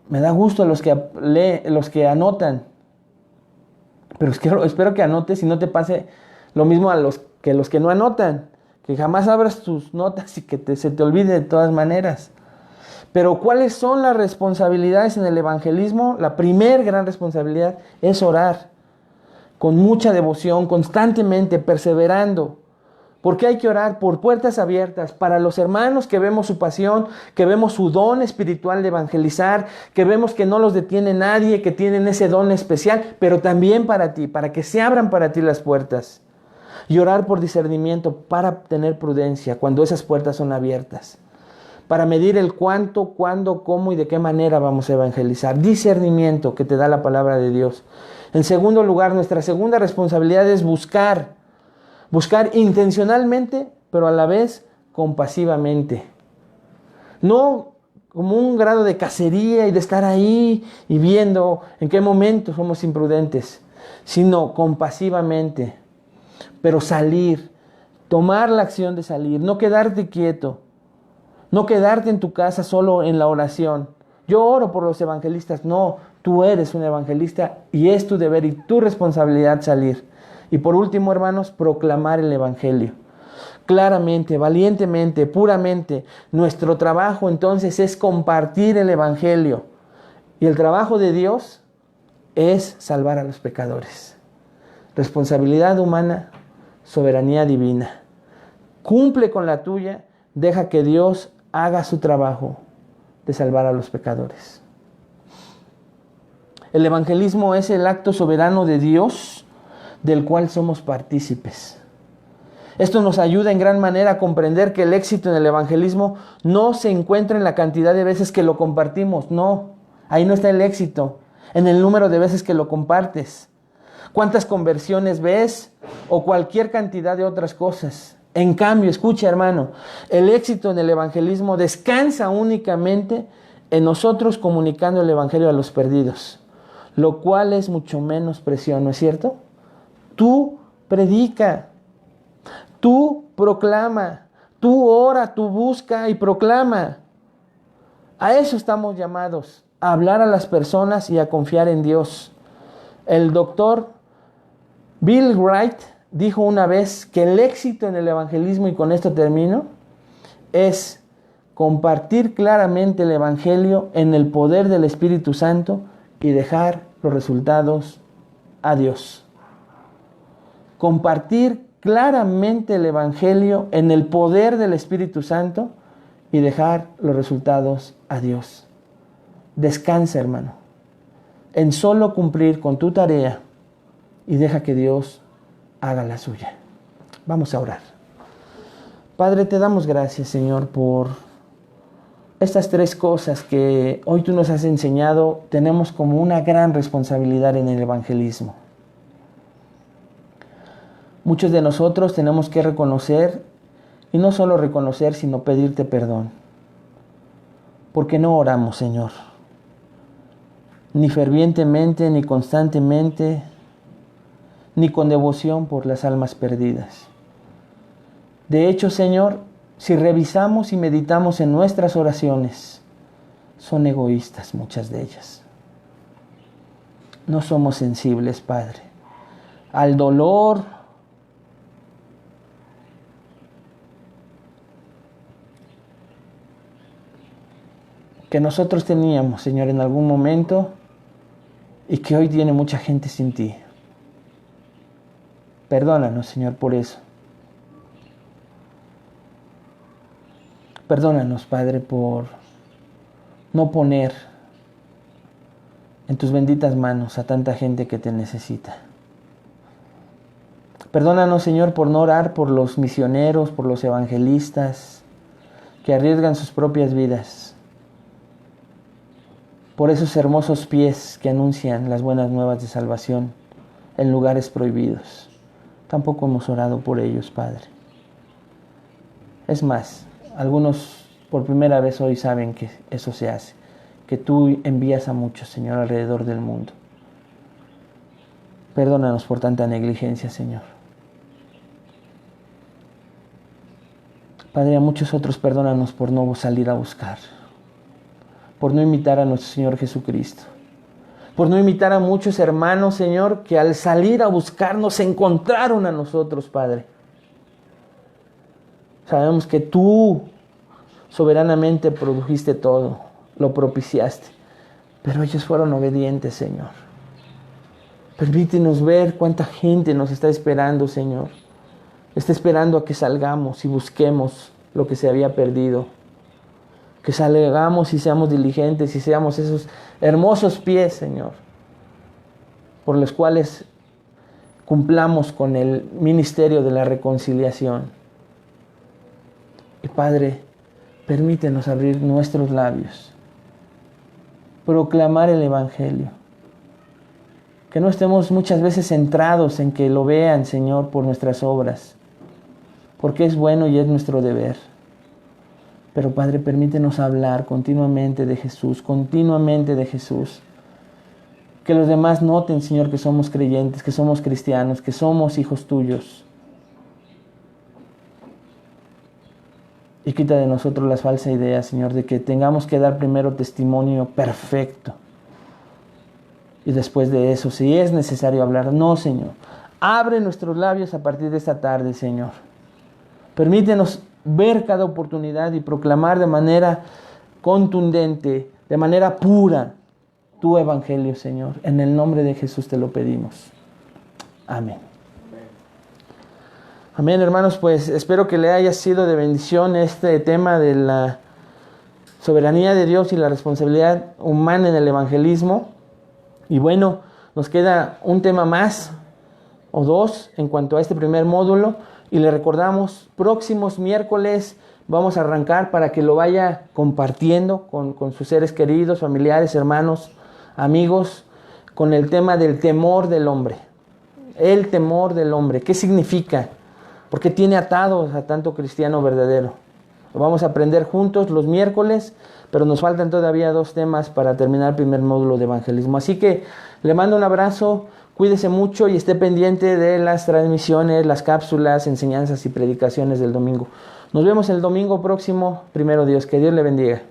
Me da gusto los que anotan, pero espero que anotes y no te pase lo mismo a los que no anotan, que jamás abras tus notas y que se te olvide de todas maneras. Pero ¿cuáles son las responsabilidades en el evangelismo? La primer gran responsabilidad es orar con mucha devoción, constantemente, perseverando. Porque hay que orar por puertas abiertas para los hermanos que vemos su pasión, que vemos su don espiritual de evangelizar, que vemos que no los detiene nadie, que tienen ese don especial, pero también para ti, para que se abran para ti las puertas. Y orar por discernimiento para tener prudencia cuando esas puertas son abiertas. Para medir el cuánto, cuándo, cómo y de qué manera vamos a evangelizar. Discernimiento que te da la palabra de Dios. En segundo lugar, nuestra segunda responsabilidad es buscar intencionalmente, pero a la vez compasivamente. No como un grado de cacería y de estar ahí y viendo en qué momento somos imprudentes, sino compasivamente. Pero salir, tomar la acción de salir, no quedarte quieto. No quedarte en tu casa solo en la oración. Yo oro por los evangelistas. No, tú eres un evangelista y es tu deber y tu responsabilidad salir. Y por último, hermanos, proclamar el evangelio. claramente, valientemente, puramente. Nuestro trabajo entonces es compartir el Evangelio. Y el trabajo de Dios es salvar a los pecadores. Responsabilidad humana, soberanía divina. Cumple con la tuya, deja que Dios haga su trabajo de salvar a los pecadores. El evangelismo es el acto soberano de Dios del cual somos partícipes. Esto nos ayuda en gran manera a comprender que el éxito en el evangelismo no se encuentra en la cantidad de veces que lo compartimos, no, ahí no está el éxito, en el número de veces que lo compartes, cuántas conversiones ves o cualquier cantidad de otras cosas. En cambio, escucha hermano, el éxito en el evangelismo descansa únicamente en nosotros comunicando el evangelio a los perdidos, lo cual es mucho menos presión, ¿no es cierto? Tú predica, tú proclama, tú ora, tú busca y proclama. A eso estamos llamados, a hablar a las personas y a confiar en Dios. El doctor Bill Wright dijo una vez que el éxito en el evangelismo, y con esto termino, es compartir claramente el evangelio en el poder del Espíritu Santo y dejar los resultados a Dios. Compartir claramente el evangelio en el poder del Espíritu Santo y dejar los resultados a Dios. Descansa, hermano, en solo cumplir con tu tarea y deja que Dios haga la suya. Vamos a orar. Padre, te damos gracias, Señor, por estas tres cosas que hoy tú nos has enseñado. Tenemos como una gran responsabilidad en el evangelismo. Muchos de nosotros tenemos que reconocer, y no solo reconocer, sino pedirte perdón. Porque no oramos, Señor, ni fervientemente, ni constantemente, ni con devoción por las almas perdidas. De hecho, Señor, si revisamos y meditamos en nuestras oraciones, son egoístas muchas de ellas. No somos sensibles, Padre, al dolor, que nosotros teníamos, Señor, en algún momento y que hoy tiene mucha gente sin ti. Perdónanos, Señor, por eso. Perdónanos, Padre, por no poner en tus benditas manos a tanta gente que te necesita. Perdónanos, Señor, por no orar por los misioneros, por los evangelistas que arriesgan sus propias vidas, por esos hermosos pies que anuncian las buenas nuevas de salvación en lugares prohibidos. Tampoco hemos orado por ellos, Padre. Es más, algunos por primera vez hoy saben que eso se hace, que tú envías a muchos, Señor, alrededor del mundo. Perdónanos por tanta negligencia, Señor. Padre, a muchos otros perdónanos por no salir a buscar, por no imitar a nuestro Señor Jesucristo, por no imitar a muchos hermanos, Señor, que al salir a buscarnos se encontraron a nosotros, Padre. Sabemos que tú soberanamente produjiste todo, lo propiciaste, pero ellos fueron obedientes, Señor. Permítenos ver cuánta gente nos está esperando, Señor. Está esperando a que salgamos y busquemos lo que se había perdido. Que salgamos y seamos diligentes y seamos esos hermosos pies, Señor, por los cuales cumplamos con el ministerio de la reconciliación. Y Padre, permítenos abrir nuestros labios, proclamar el Evangelio. Que no estemos muchas veces centrados en que lo vean, Señor, por nuestras obras, porque es bueno y es nuestro deber. Pero Padre, permítenos hablar continuamente de Jesús, continuamente de Jesús. Que los demás noten, Señor, que somos creyentes, que somos cristianos, que somos hijos tuyos. Y quita de nosotros las falsas ideas, Señor, de que tengamos que dar primero testimonio perfecto. Y después de eso, si es necesario hablar, no, Señor. Abre nuestros labios a partir de esta tarde, Señor. Permítenos ver cada oportunidad y proclamar de manera contundente, de manera pura, tu evangelio, Señor. En el nombre de Jesús te lo pedimos. Amén. Amén, hermanos, pues espero que le haya sido de bendición este tema de la soberanía de Dios y la responsabilidad humana en el evangelismo. Y bueno, nos queda un tema más o dos en cuanto a este primer módulo. Y le recordamos, próximos miércoles vamos a arrancar para que lo vaya compartiendo con sus seres queridos, familiares, hermanos, amigos, con el tema del temor del hombre. El temor del hombre. ¿Qué significa? ¿Por qué tiene atados a tanto cristiano verdadero? Lo vamos a aprender juntos los miércoles, pero nos faltan todavía 2 temas para terminar el primer módulo de evangelismo. Así que le mando un abrazo, cuídese mucho y esté pendiente de las transmisiones, las cápsulas, enseñanzas y predicaciones del domingo. Nos vemos el domingo próximo, primero Dios, que Dios le bendiga.